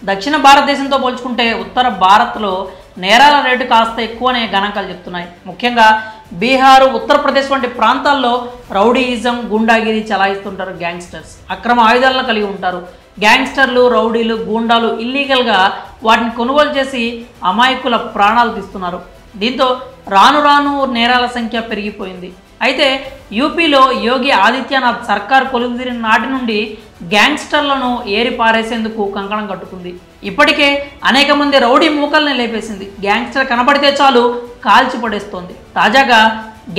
దక్షిణ భారతదేశంతో పోల్చుకుంటే ఉత్తర భారత్లో నేరాల రేటు కాస్త ఎక్కువనే గణాంకాలు చెప్తున్నాయి. ముఖ్యంగా బీహార్, ఉత్తరప్రదేశ్ వంటి ప్రాంతాల్లో రౌడీయిజం, గుండాగిరి చలాయిస్తుంటారు గ్యాంగ్స్టర్స్. అక్రమ ఆయుధాలను కలిగి ఉంటారు. గ్యాంగ్స్టర్లు, రౌడీలు, గూండాలు ఇల్లీగల్గా వాటిని కొనుగోలు చేసి అమాయకుల ప్రాణాలు తీస్తున్నారు. దీంతో రాను రాను నేరాల సంఖ్య పెరిగిపోయింది. అయితే యూపీలో యోగి ఆదిత్యనాథ్ సర్కార్ కొలువుదీరిన నాటి నుండి గ్యాంగ్స్టర్లను ఏరి పారేసేందుకు కంకణం కట్టుకుంది. ఇప్పటికే అనేక మంది రౌడీ మూకల్ని లేపేసింది. గ్యాంగ్స్టర్ కనబడితే చాలు కాల్చి పడేస్తోంది. తాజాగా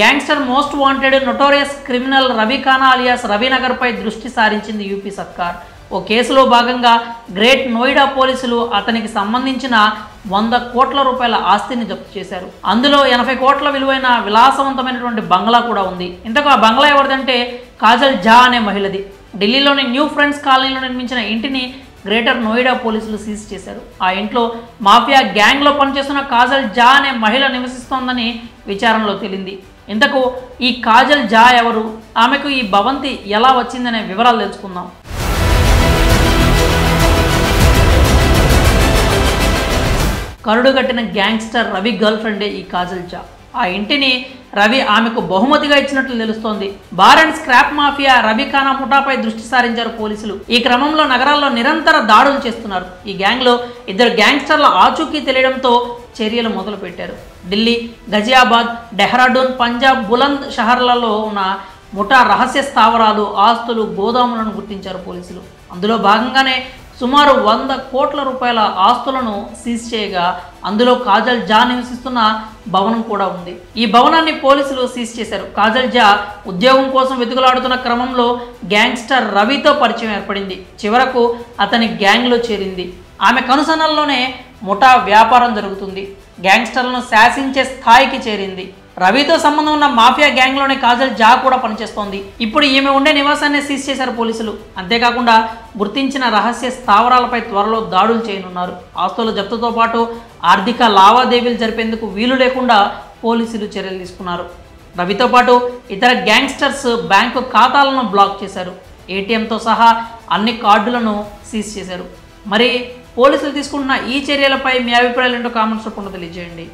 gangster most wanted notorious criminal Ravi Khana alias రవినగర్పై దృష్టి సారించింది యూపీ సర్కార్. ఓ కేసులో భాగంగా గ్రేట్ నోయిడా పోలీసులు అతనికి సంబంధించిన 100 కోట్ల రూపాయల ఆస్తిని జప్తు చేశారు. అందులో 80 కోట్ల విలువైన విలాసవంతమైనటువంటి బంగ్లా కూడా ఉంది. ఇంతకు ఆ బంగ్లా ఎవరిదంటే కాజల్ ఝా అనే మహిళది. ఢిల్లీలోని న్యూ ఫ్రెండ్స్ కాలనీలో నిర్మించిన ఇంటిని గ్రేటర్ నోయిడా పోలీసులు సీజ్ చేశారు. ఆ ఇంట్లో మాఫియా గ్యాంగ్లో పనిచేస్తున్న కాజల్ ఝా అనే మహిళ నివసిస్తోందని విచారణలో తేలింది. ఇంతకు ఈ కాజల్ ఝా ఎవరు, ఆమెకు ఈ భవంతి ఎలా వచ్చిందనే వివరాలు తెలుసుకుందాం. కరుడుగట్టిన గ్యాంగ్స్టర్ రవి గర్ల్ ఫ్రెండే ఈ కాజల్ ఝా. ఆ ఇంటిని రవి ఆమెకు బహుమతిగా ఇచ్చినట్లు తెలుస్తోంది. Bar and scrap mafia Ravi Khana ముఠాపై దృష్టి సారించారు పోలీసులు. ఈ క్రమంలో నగరాల్లో నిరంతర దాడులు చేస్తున్నారు. ఈ గ్యాంగ్లో 2 గ్యాంగ్స్టర్ల ఆచూకీ తెలియడంతో చర్యలు మొదలు పెట్టారు. ఢిల్లీ, గజియాబాద్, డెహ్రాడూన్, పంజాబ్, బులంద్ షహర్లలో ఉన్న ముఠా రహస్య స్థావరాలు, ఆస్తులు, గోదాములను గుర్తించారు పోలీసులు. అందులో భాగంగానే సుమారు 100 కోట్ల రూపాయల ఆస్తులను సీజ్ చేయగా అందులో కాజల్ ఝా నివసిస్తున్న భవనం కూడా ఉంది. ఈ భవనాన్ని పోలీసులు సీజ్ చేశారు. కాజల్ ఝా ఉద్యోగం కోసం వెతుకులాడుతున్న క్రమంలో గ్యాంగ్స్టర్ రవితో పరిచయం ఏర్పడింది. చివరకు అతని గ్యాంగ్లో చేరింది. ఆమె కనుసన్నల్లోనే ముఠా వ్యాపారం జరుగుతుంది. గ్యాంగ్స్టర్లను శాసించే స్థాయికి చేరింది. రవితో సంబంధం ఉన్న మాఫియా గ్యాంగ్లోనే కాజల్ ఝా కూడా పనిచేస్తోంది. ఇప్పుడు ఈమె ఉండే నివాసాన్ని సీజ్ చేశారు పోలీసులు. అంతేకాకుండా గుర్తించిన రహస్య స్థావరాలపై త్వరలో దాడులు చేయనున్నారు. ఆస్తుల జప్తుతో పాటు ఆర్థిక లావాదేవీలు జరిపేందుకు వీలు లేకుండా పోలీసులు చర్యలు తీసుకున్నారు. రవితో పాటు ఇతర గ్యాంగ్స్టర్స్ బ్యాంకు ఖాతాలను బ్లాక్ చేశారు. ఏటీఎంతో సహా అన్ని కార్డులను సీజ్ చేశారు. మరి పోలీసులు తీసుకుంటున్న ఈ చర్యలపై మీ అభిప్రాయాలు ఏంటో కామెంట్స్ రూపంలో తెలియజేయండి.